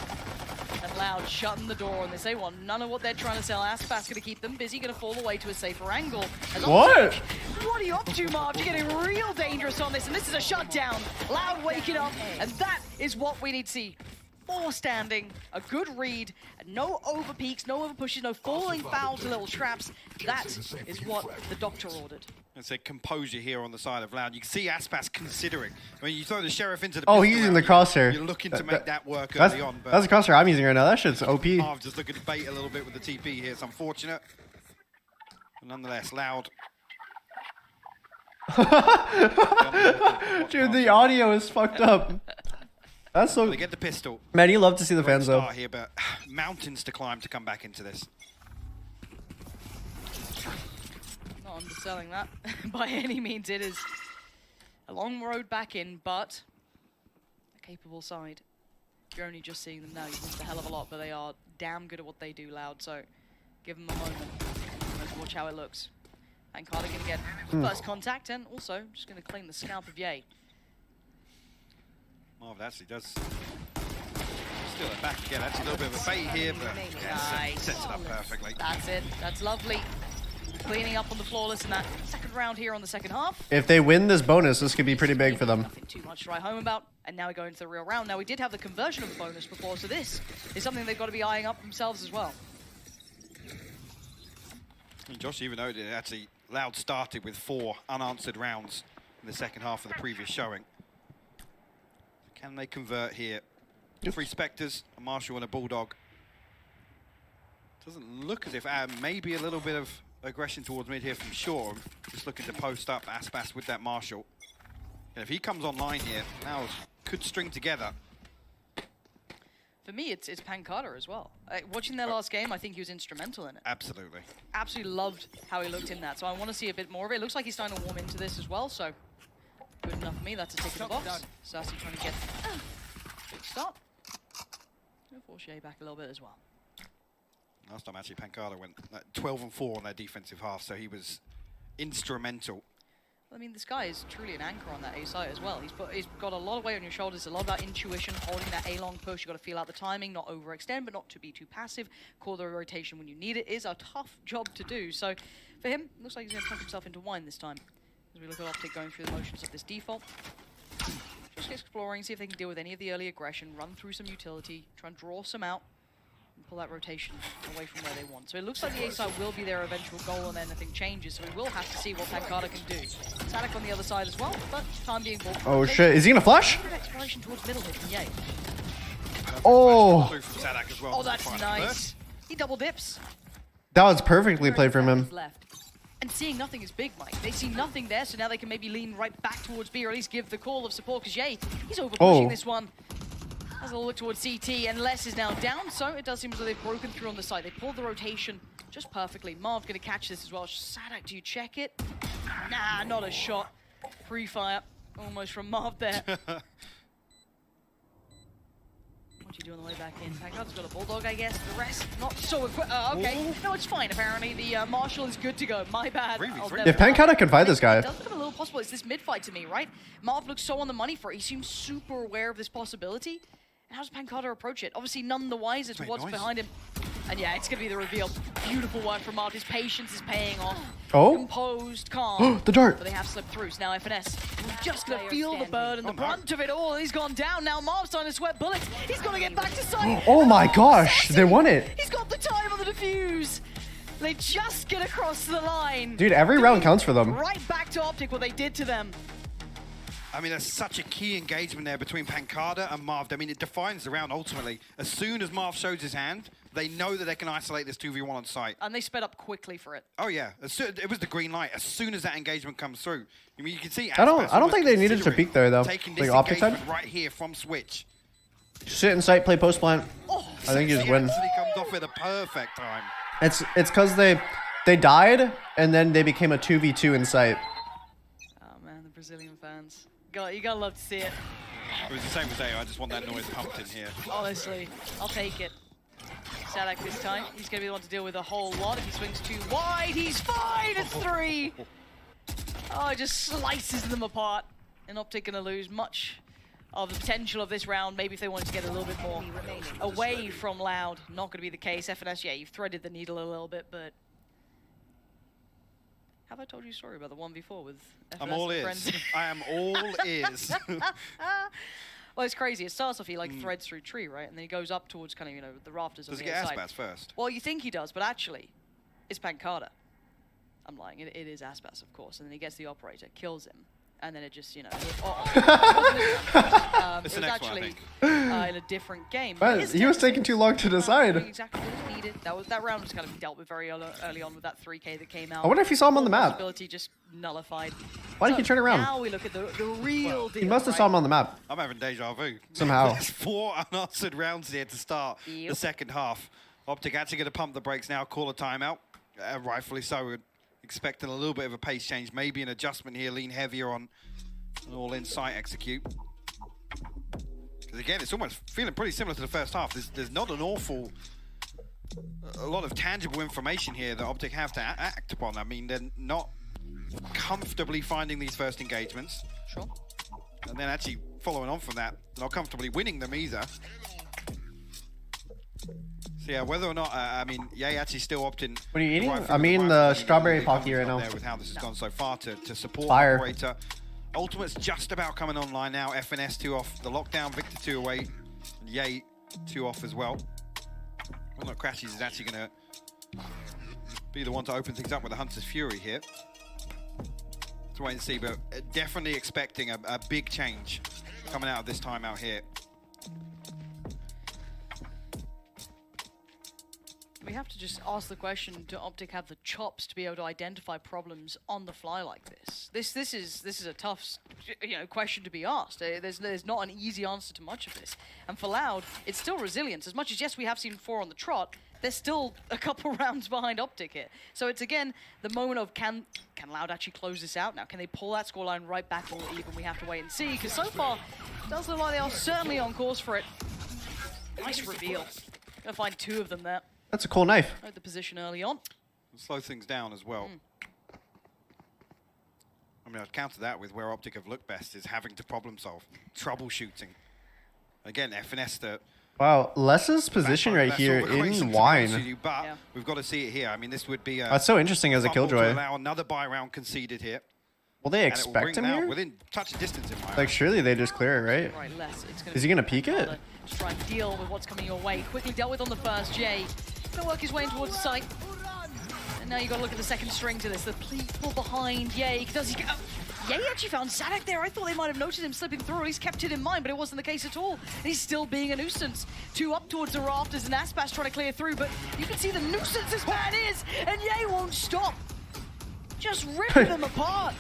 A: And Loud shutting the door, and they say, well, none of what they're trying to sell. Aspas going to keep them busy, going to fall away to a safer angle. As
B: What?
A: Optic, what are you up to, Marv? You're getting real dangerous on this, and this is a shutdown. Loud waking up, and that is what we need to see. 4 standing, a good read, no over peaks, no over pushes, no falling foul to little traps. That is what the doctor ordered.
C: It's a composure here on the side of Loud. You can see Aspas considering. I mean, you throw the Sheriff into the
B: Oh,
C: pistol
B: he's using
C: round,
B: the crosshair.
C: You're looking to make that work
B: That's,
C: early on. But
B: that's the crosshair I'm using right now. That shit's OP.
C: Marv just looking to bait a little bit with the TP here. It's unfortunate. But nonetheless, Loud.
B: Dude, the audio is fucked up. That's so...
C: They get the pistol.
B: Man, you love to see the fans, though.
C: Start here, but mountains to climb to come back into this.
A: Not underselling that by any means. It is a long road back in, but a capable side. You're only just seeing them now. You've missed a hell of a lot, but they are damn good at what they do, Loud. So give them a moment. Let's watch how it looks. And Carter going to get first contact, and also just going to claim the scalp of Ye.
C: Marv actually does steal it back again. Actually, a little bit of a bait here, but
A: Nice.
C: sets it up perfectly.
A: That's it. That's lovely. Cleaning up on the flawless in that second round here on the second half.
B: If they win this bonus, this could be pretty big for them.
A: Nothing too much to write home about. And now we go into the real round. Now, we did have the conversion of bonus before, so this is something they've got to be eyeing up themselves as well.
C: And Josh, even though it actually Loud started with 4 unanswered rounds in the second half of the previous showing. Can they convert here? 3 Spectres, a Marshal and a Bulldog. Doesn't look as if maybe a little bit of aggression towards mid here from Shaw. Just looking to post up Aspas with that Marshal. And if he comes online here, now could string together.
A: For me, it's Pancada as well. Watching their last game, I think he was instrumental in it.
C: Absolutely.
A: Absolutely loved how he looked in that. So I want to see a bit more of it. It looks like he's starting to warm into this as well, so good enough for me. That's a tick in the box. Sassy trying to get big stop. going to force Jay back a little bit as well.
C: Last time, actually, Pancada went 12-4 on their defensive half, so he was instrumental.
A: I mean, this guy is truly an anchor on that A site as well. He's got a lot of weight on your shoulders, a lot about intuition, holding that A-long push. You've got to feel out the timing, not overextend, but not to be too passive. Call the rotation when you need it. Is a tough job to do. So for him, looks like he's going to tuck himself into wine this time. As we look at Optic going through the motions of this default. Just exploring, see if they can deal with any of the early aggression, run through some utility, try and draw some out, and pull that rotation away from where they want. So it looks like the A side will be their eventual goal and anything changes, so we will have to see what Pancada can do. Static on the other side as well, but time being bought.
B: Oh shit, is he gonna flash?
A: Exploration towards middle here from Yay.
B: Oh.
A: Oh, that's nice. He double dips.
B: That was perfectly played from him.
A: Left. And seeing nothing is big, Mike. They see nothing there, so now they can maybe lean right back towards B, or at least give the call of support, because Yay, he's over-pushing this one. Has a look towards CT, and Les is now down, so it does seem as though they've broken through on the side. They pulled the rotation just perfectly. Marv going to catch this as well. Sadak, do you check it? Nah, not a shot. Pre-fire, almost from Marv there. What do you do on the way back in? Pancada's got a Bulldog, I guess. The rest, not so equipped. Okay, no, it's fine. Apparently, the Marshall is good to go. My bad.
B: If Pancada can fight this guy.
A: It does become a little possible. It's this mid-fight to me, right? Marv looks so on the money for it. He seems super aware of this possibility. And how does Pancada approach it? Obviously, none the wiser to what's behind him. And yeah, it's going to be the reveal. Beautiful work from Marv. His patience is paying off.
B: Oh.
A: Composed, calm.
B: The dart.
A: But they have slipped through. So now FNS just going to feel the burden, the brunt of it all. He's gone down. Now Marv's starting to sweat bullets. He's got to get back to site.
B: Oh my gosh, they won it.
A: He's got the time on the defuse. They just get across the line.
B: Dude, every round counts for them.
A: Right back to Optic, what they did to them.
C: I mean, there's such a key engagement there between Pancada and Marv. I mean, it defines the round ultimately. As soon as Marv shows his hand, they know that they can isolate this 2v1 on site.
A: And they sped up quickly for it.
C: Oh yeah, it was the green light. As soon as that engagement comes through, I mean, you can see.
B: I don't think they needed to peek there though.
C: Taking this
B: like Optic side
C: right here from Switch.
B: Sit in sight, play post plant.
C: Oh,
B: I think you just win.
C: He comes off with a perfect time.
B: It's because they died and then they became a 2v2 in sight.
A: Oh man, the Brazilian fans. You gotta love to see it.
C: It was the same as I just want that noise pumped in here.
A: Honestly, I'll take it. Sadak this time. He's gonna be the one to deal with a whole lot. If he swings too wide, he's fine. It's 3. Oh, it just slices them apart. And Optic gonna lose much of the potential of this round. Maybe if they wanted to get a little bit more away from Loud. Not gonna be the case. FNS, yeah, you've threaded the needle a little bit, but have I told you a story about the 1v4 with FNS
C: I'm all ears.
A: friends?
C: I am all ears.
A: Well, it's crazy. It starts off, he like threads through tree, right? And then he goes up towards kind of, you know, the rafters on the other side.
C: Does he get Aspas first?
A: Well, you think he does, but actually, it's Pancada. I'm lying. It is Aspas, of course. And then he gets the operator, kills him. And then it just, you know, it was actually in a different game.
B: He was taking too long to decide.
A: Exactly what was needed. That round was kind of dealt with very early on with that 3K that came out.
B: I wonder if he saw him on the map.
A: Possibility just nullified.
B: Why did he turn around?
A: Now we look at the real deal.
B: He must have saw him on the map.
C: I'm having deja vu.
B: Somehow.
C: There's 4 unanswered rounds here to start the second half. Optic actually going to pump the brakes now, call a timeout. Rightfully so. We're expecting a little bit of a pace change, maybe an adjustment here, lean heavier on an all-in sight execute. Because again, it's almost feeling pretty similar to the first half. There's not an awful, a lot of tangible information here that Optic have to act upon. I mean, they're not comfortably finding these first engagements.
A: Sure.
C: And then actually following on from that, they're not comfortably winning them either. So yeah, whether or not, I mean, Yay actually still opting.
B: What are you eating? I mean the strawberry pocky right now.
C: With how this has gone so far to support
B: Fire.
C: Operator. Ultimate's just about coming online now. FNS 2 off the lockdown, Victor 2 away, and Yay 2 off as well. Well, not Crashes is actually going to be the one to open things up with the Hunter's Fury here. To wait and see, but definitely expecting a big change coming out of this time out here.
A: We have to just ask the question, do Optic have the chops to be able to identify problems on the fly like this? This is a tough, question to be asked. There's not an easy answer to much of this. And for Loud, it's still resilience. As much as, yes, we have seen 4 on the trot, they're still a couple rounds behind Optic here. So it's, again, the moment of can Loud actually close this out now? Can they pull that scoreline right back or even? We have to wait and see, because so far, it does look like they are certainly on course for it. Nice reveal. Gonna find 2 of them there.
B: That's a cool knife.
A: Note the position early on.
C: Slow things down as well. I mean, I'd counter that with where Optic have looked best is having to problem solve, troubleshooting. Again, FNS
B: Wow, Les's position right here in wine.
C: But we've got to see it here. I mean, this would be
B: That's so interesting as a killjoy.
C: Allow another buy round conceded here.
B: Will they expect him here?
C: Within touch of distance in my
B: like, surely they just clear it, right?
A: Right, Les.
B: Is he gonna peek it?
A: Just try and deal with what's coming your way. Quickly dealt with on the first. Jay gonna work his way in towards the site. And now you got to look at the second string to this. The people behind Yay. Does he go? Yay actually found Sadak there. I thought they might have noticed him slipping through. He's kept it in mind, but it wasn't the case at all. And he's still being a nuisance. 2 up towards the rafters, and Aspas trying to clear through, but you can see the nuisance this man is, and Yay won't stop. Just ripping them apart.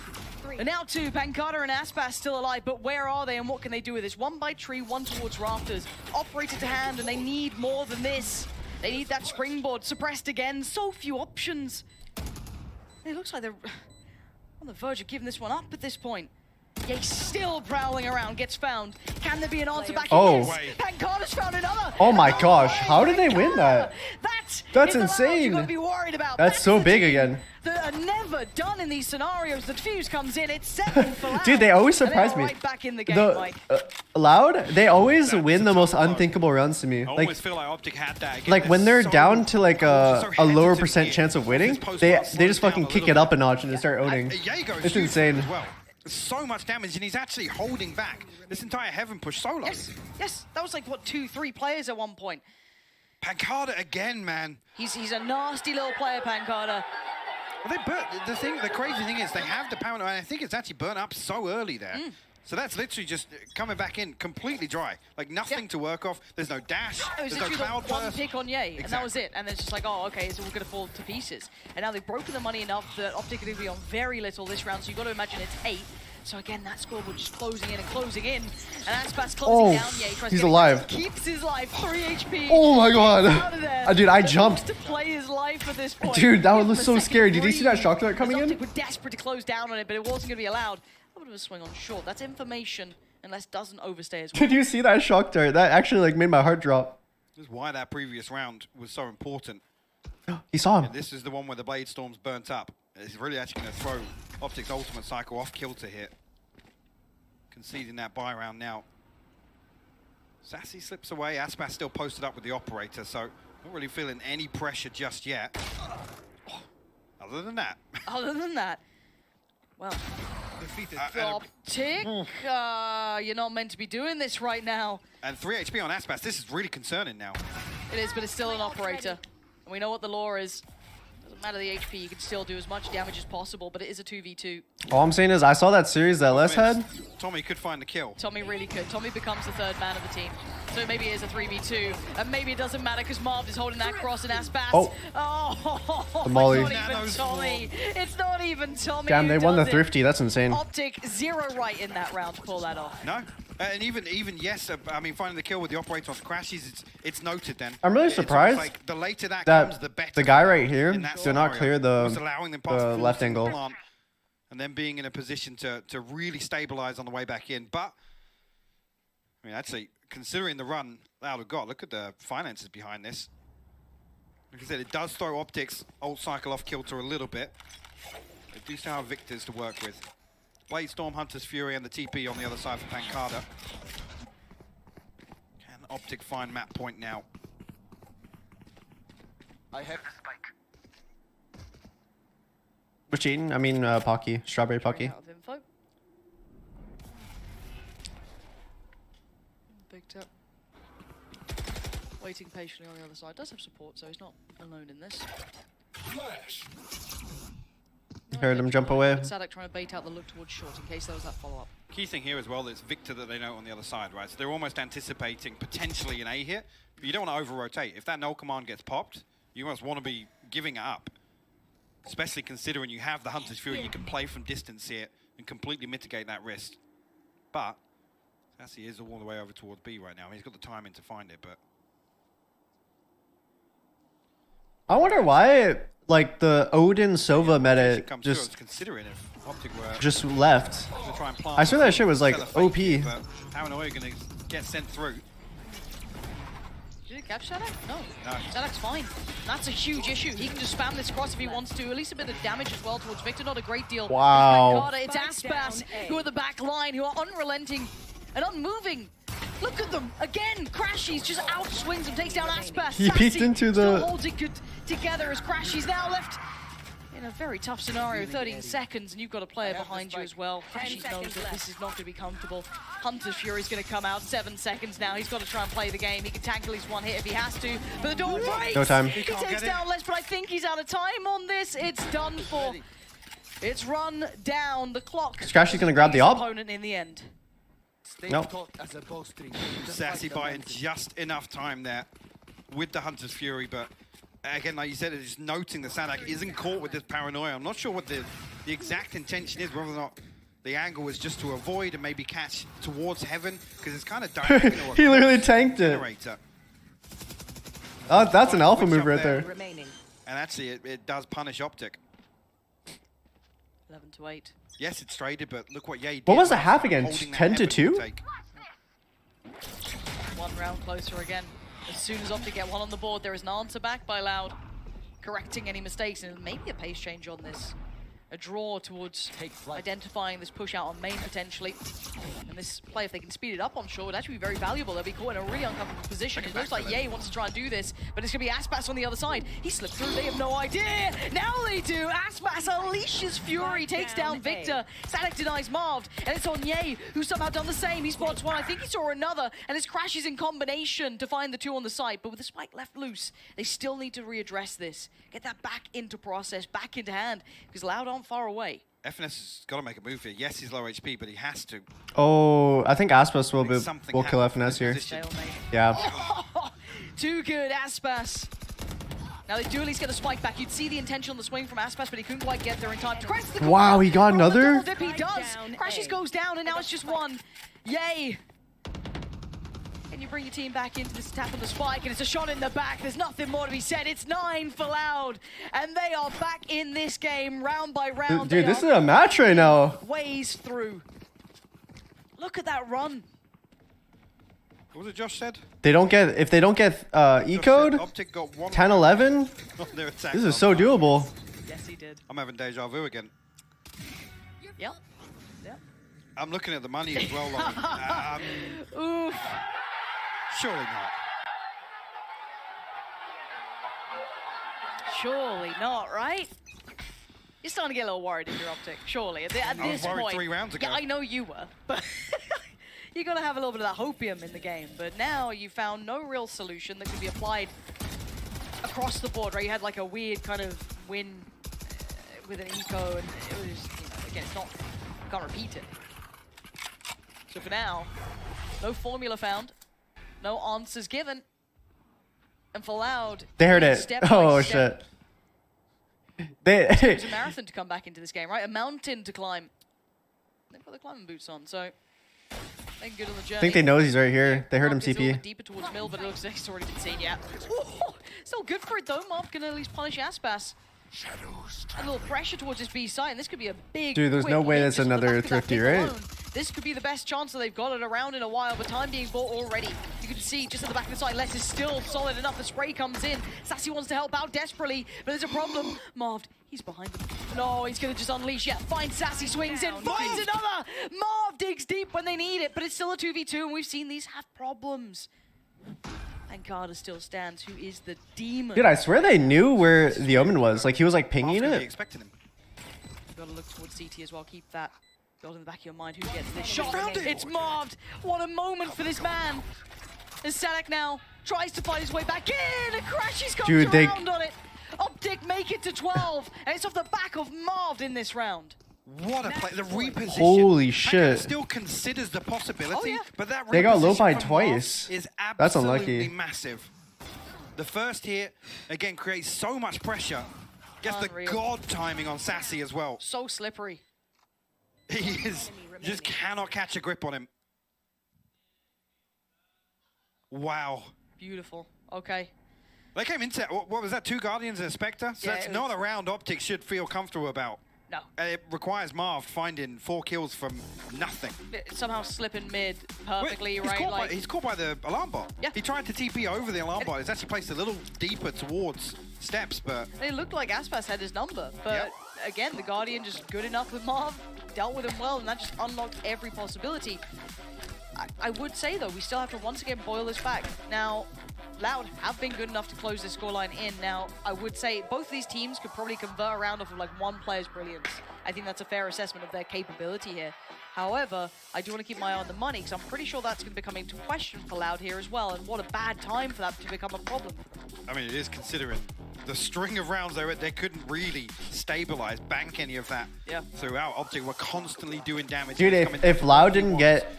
A: And now 2, Pancada and Aspas still alive, but where are they and what can they do with this? 1 by tree, 1 towards rafters. Operator to hand, and they need more than this. They need that springboard suppressed again. So few options. It looks like they're on the verge of giving this one up at this point. Yay still prowling around, gets found. Can there be an answer back?
B: Oh.
A: Yes. Pancada's found another.
B: Oh my gosh, how did they win that? That's insane.
A: Be worried about.
B: That's so big again.
A: That are never done in these scenarios. The fuse comes in, it's 7 for Loud.
B: Dude, they always surprise me.
A: Right back in the game, Mike.
B: Loud, they always win the most unthinkable runs to me.
C: I always feel like Optic had that again.
B: Like when they're down to like a lower percent chance of winning, they just fucking kick it up a notch and they start owning. It's insane.
C: So much damage, and he's actually holding back this entire heaven push solo.
A: Yes, that was like what 2-3 players at one point.
C: Pancada again, man.
A: He's a nasty little player, Pancada.
C: Well, the crazy thing is they have the power, and I think it's actually burnt up so early there. So that's literally just coming back in completely dry, like nothing to work off. There's no dash. There's no cloud burst.
A: One pick on Yay, and that was it. And then it's just like, oh, okay, so we're gonna fall to pieces. And now they've broken the money enough that Optic are gonna be on very little this round. So you got to imagine it's 8. So again, that scoreboard just closing in and closing in. And Aspas closing down Yay. Tries
B: he's
A: to
B: alive.
A: Keeps his life, 3 HP.
B: Oh my god. Dude, I jumped.
A: To play his life at this point.
B: Dude, that one was so scary. Did you see that shock dart coming in?
A: We're desperate to close down on it, but it wasn't gonna be allowed. A bit of a swing on short. That's information, unless doesn't overstay as well.
B: Did you see that shock dart? That actually like made my heart drop.
C: This is why that previous round was so important.
B: He saw him.
C: And this is the one where the Blade Storm's burnt up. It's really actually going to throw Optic's ultimate cycle off kilter here. Conceding that buy round now. Sassy slips away. Aspas still posted up with the operator, so not really feeling any pressure just yet. Other than that.
A: Other than that. Well, Optic, you're not meant to be doing this right now.
C: And 3 HP on Aspas. This is really concerning now.
A: It is, but it's still an operator. And we know what the lore is. Doesn't matter the HP, you can still do as much damage as possible, but it is a 2v2.
B: All I'm saying is I saw that series that Les had.
C: Tommy could find the kill.
A: Tommy really could. Tommy becomes the 3rd man of the team. So maybe it is a 3v2. And maybe it doesn't matter because Marv is holding that cross and Aspas.
B: Oh, the molly.
A: It's not even Tommy. It's not even Tommy.
B: Damn, they won the thrifty. That's insane.
A: Optic 0 right in that round to pull that off.
C: No. And even yes, I mean, finding the kill with the operator off crashes, it's noted then.
B: I'm really surprised
C: like the later that comes, the better.
B: The guy right here did not clear the left angle.
C: And then being in a position to really stabilize on the way back in. But, I mean, actually, considering the run Loud have got, look at the finances behind this. Like I said, it does throw Optic's ult cycle off kilter a little bit. They do still have victors to work with. Blade Storm, Hunter's Fury, and the TP on the other side for Pancada. Can Optic find map point now?
H: I have the spike.
B: Which Eaton? I mean, Pocky. Strawberry Pocky.
A: Out of info. Picked up. Waiting patiently on the other side. Does have support, so he's not alone in this.
D: Flash.
B: Heard him jump away.
A: Sadak trying to bait out the look towards short in case there was that follow-up.
C: Key thing here as well is Victor that they know on the other side, right? So they're almost anticipating potentially an A hit, but you don't want to over-rotate. If that null command gets popped, you must want to be giving it up. Especially considering you have the Hunter's Fury, you can play from distance here and completely mitigate that risk. But Sassy is all the way over towards B right now. He's got the timing to find it, but...
B: I wonder why, like, the Odin Sova meta just left. I swear that shit was, like, OP.
C: But how are you going to get sent through?
A: Did it catch Sadak? No. Sadak's fine. That's a huge issue. He can just spam this cross if he wants to. At least a bit of damage as well towards Victor. Not a great deal.
B: Wow.
A: It's Aspas who are the back line, who are unrelenting and unmoving. Look at them. Again, Crashy's just outswings him, takes down Aspas.
B: He peeked into the...
A: Still holds it good together as Crashy's now left in a very tough scenario. 13 seconds, and you've got a player behind you as well. Crashy knows that this is not going to be comfortable. Hunter's Fury's going to come out. 7 seconds now. He's got to try and play the game. He can tank at least one hit if he has to. But the door breaks.
B: No time.
A: He takes down less, but I think he's out of time on this. It's done for. It's run down. The clock.
B: Crashy's going to grab the op.
A: Opponent in the end.
B: Nope.
C: Sassy buying just enough time there with the Hunter's Fury, but again, like you said, it's just noting that Sadak isn't caught with this paranoia. I'm not sure what the exact intention is, whether or not the angle is just to avoid and maybe catch towards heaven, because it's kind of direct.
B: He literally tanked it. Oh, that's an alpha move right there.
C: And actually, it does punish Optic.
A: 11 to 8.
C: Yes, it's traded, but look what Ye did.
B: What was the half again? 10 to 2?
A: One round closer again. As soon as Optic get one on the board, there is an answer back by Loud, correcting any mistakes, and maybe a pace change on this. A draw towards identifying this push out on main potentially. And this play, if they can speed it up on shore, would actually be very valuable. They'll be caught in a really uncomfortable position. It looks like Ye wants to try and do this, but it's going to be Aspas on the other side. He slipped through, they have no idea. Now they do. Aspas unleashes Fury, takes down Victor. Sadak denies Marved, and it's on Ye, who's somehow done the same. He spots one, I think he saw another, and it's Crashes in combination to find the two on the site. But with the spike left loose, they still need to readdress this. Get that back into process, back into hand, because Loud aren't far away.
C: FNS has got to make a move here. Yes, he's low HP, but he has to.
B: Oh, I think Aspas will kill FNS here. Yeah.
A: Oh, too good, Aspas. Now they do at least get the spike back. You'd see the intention on the swing from Aspas, but he couldn't quite get there in time.
B: Wow, he got another?
A: He does. Crashes goes down, and now it's just one. Yay. And you bring your team back into this tap on the spike, and it's a shot in the back. There's nothing more to be said. It's 9 for Loud, and they are back in this game round by round.
B: Dude, this is a match right now.
A: Ways through. Look at that run.
C: What was it Josh said?
B: They don't get, if they don't get E-code, 10-11, this is so doable.
A: Yes, he did.
C: I'm having deja vu again.
A: Yep.
C: I'm looking at the money as well.
A: Oof.
C: Surely not.
A: Surely not, right? You're starting to get a little worried if you're Optic, surely. At this point.
C: 3 rounds ago.
A: Yeah, I know you were, but you got to have a little bit of that hopium in the game. But now you found no real solution that could be applied across the board, right? You had like a weird kind of win with an eco, and it was, again, it's not, you can't repeat it. So for now, no formula found. No answers given. And for Loud,
B: they heard it. Oh, shit.
A: It's a marathon to come back into this game, right? A mountain to climb. They've got the climbing boots on, so they're good on the journey.
B: I think they know he's right here. They heard him TP.
A: Deeper towards middle, but it looks like he's already been seen, yeah. Ooh, still good for it, though. Marv can at least punish Aspas. A little pressure towards this B side, and this could be a big.
B: Dude, there's no way that's another Thrifty, right?
A: This could be the best chance that they've got it around in a while, but time being bought already. You can see just at the back of the side, Les is still solid enough. The spray comes in. Sassy wants to help out desperately, but there's a problem. Marv, he's behind him. No, he's going to just unleash. Yeah, finds Sassy, swings in, finds another. Marv digs deep when they need it, but it's still a 2v2, and we've seen these have problems. And Carter still stands, who is the demon.
B: Dude, I swear they knew where the Omen was. Like, he was like pinging it.
C: Expecting him.
A: You've got to look towards CT as well. Keep that built in the back of your mind. Who gets this shot? It's Marved. What a moment for this man. And Sadak now tries to find his way back in. And Crashes comes around on it. Optic make it to 12. And it's off the back of Marved in this round.
C: What a play. The reposition.
B: Holy shit.
C: Still considers the possibility, but that
B: they got low by
C: reposition
B: twice.
C: Is
B: that's
C: absolutely
B: unlucky.
C: Massive. The first hit, again, creates so much pressure. Gets the god timing on Sassy as well.
A: So slippery.
C: He is. Just cannot catch a grip on him. Wow.
A: Beautiful. Okay.
C: They came into, what was that, 2 Guardians and a Spectre? So that's not a round Optic should feel comfortable about.
A: No.
C: It requires Marv finding 4 kills from nothing.
A: Somehow slipping mid perfectly,
C: he's
A: right?
C: Caught he's caught by the alarm bot.
A: Yeah.
C: He tried to TP over the alarm bot. He's actually placed a little deeper towards steps, but...
A: It looked like Aspas had his number, but again, the Guardian just good enough with Marv, dealt with him well, and that just unlocked every possibility. I would say, though, we still have to once again boil this back. Now, Loud have been good enough to close this scoreline in. Now, I would say both of these teams could probably convert around off of like one player's brilliance. I think that's a fair assessment of their capability here. However, I do want to keep my eye on the money, because I'm pretty sure that's going to become into question for Loud here as well, and what a bad time for that to become a problem.
C: I mean, it is considering the string of rounds they couldn't really stabilize, bank any of that throughout. Optic were constantly doing damage.
B: Dude, if Loud didn't get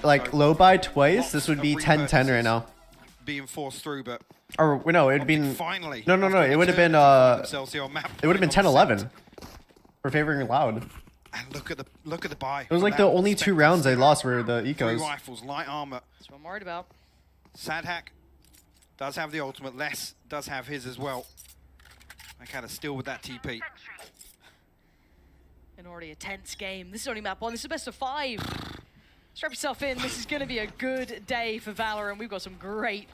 B: like low by twice, this would be 10-10 right now.
C: Being forced through, but
B: or no, it'd been
C: finally.
B: No, it would have been it would have been 10-11 for favoring Loud.
C: And look at the buy.
B: It was like the only 2 rounds they lost were the ecos.
C: 3 rifles, light armor.
A: That's what I'm worried about.
C: Sadhack does have the ultimate. Les does have his as well. I kind of still with that TP.
A: And already a tense game. This is only map 1. This is best of 5. Strap yourself in. This is going to be a good day for Valorant. We've got some great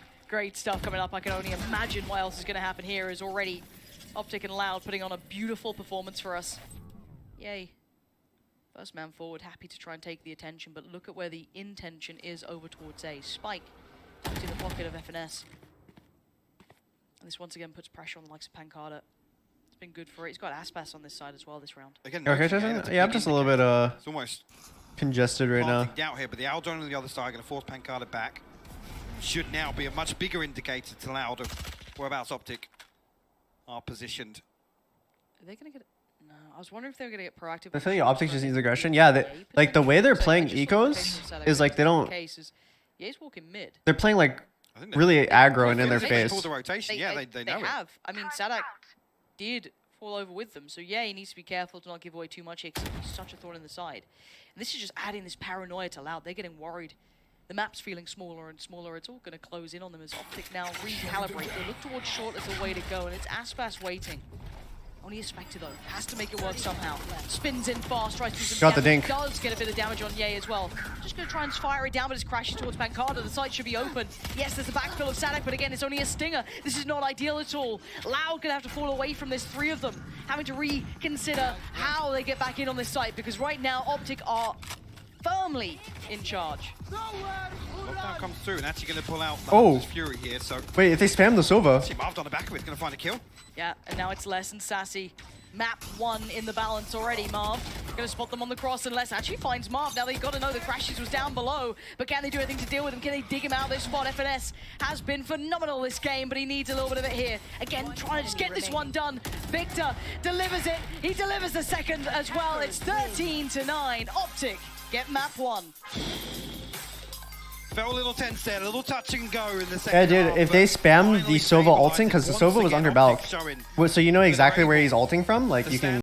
A: stuff coming up. I can only imagine what else is going to happen here. Is already Optic and Loud putting on a beautiful performance for us. Yay. First man forward, happy to try and take the attention, but look at where the intention is over towards A. Spike into the pocket of FNS. And this once again puts pressure on the likes of Pancada. It's been good for it. He's got Aspas on this side as well this round.
C: Again,
B: yeah, I'm just a little bit
C: it's almost
B: congested right now.
C: Out here, but the Aldon on the other side going to force Pancada back. Should now be a much bigger indicator to Loud of whereabouts Optic are positioned.
A: Are they going to get... No, I was wondering if they were going to get proactive.
B: I think Optic just needs aggression. Yeah, like the way they're playing ecos is like they don't...
A: Ye's walking mid.
B: They're playing like really aggro and in their face.
C: The rotation. They know
A: have. I mean, Sadhack did fall over with them, so yeah, he needs to be careful to not give away too much here, because he's such a thorn in the side. And this is just adding this paranoia to Loud. They're getting worried. The map's feeling smaller and smaller. It's all going to close in on them as Optic now recalibrate. They look towards short as a way to go, and it's Aspas waiting. Only a Spectre, though. Has to make it work somehow. Spins in fast, tries to do some
B: Got the
A: damage.
B: dink.
A: Does get a bit of damage on Ye as well. Just going to try and fire it down, but it's crashing towards Pancada. The site should be open. Yes, there's a backfill of Sadhack, but again, it's only a stinger. This is not ideal at all. Loud going to have to fall away from this. 3 of them having to reconsider how they get back in on this site, because right now, Optic are firmly in charge.
C: Lockdown comes through and actually going to pull out Fury here. So
B: wait, if they spam the Sova.
C: See, Marv on the back of it's going to find a kill.
A: Yeah, and now it's Les and Sassy. Map 1 in the balance already, Marv. Going to spot them on the cross, and Les actually finds Marv. Now they've got to know the Crashes was down below, but can they do anything to deal with him? Can they dig him out of this spot? FNS has been phenomenal this game, but he needs a little bit of it here. Again, trying to just get this one done. Victor delivers it. He delivers the second as well. It's 13-9. Optic get map 1.
C: Felt a little tense there, a little touch and go in the second
B: Yeah, dude,
C: half,
B: if they spam the Sova ulting, because the Sova was under Balk, so you know exactly where he's ulting from, like you can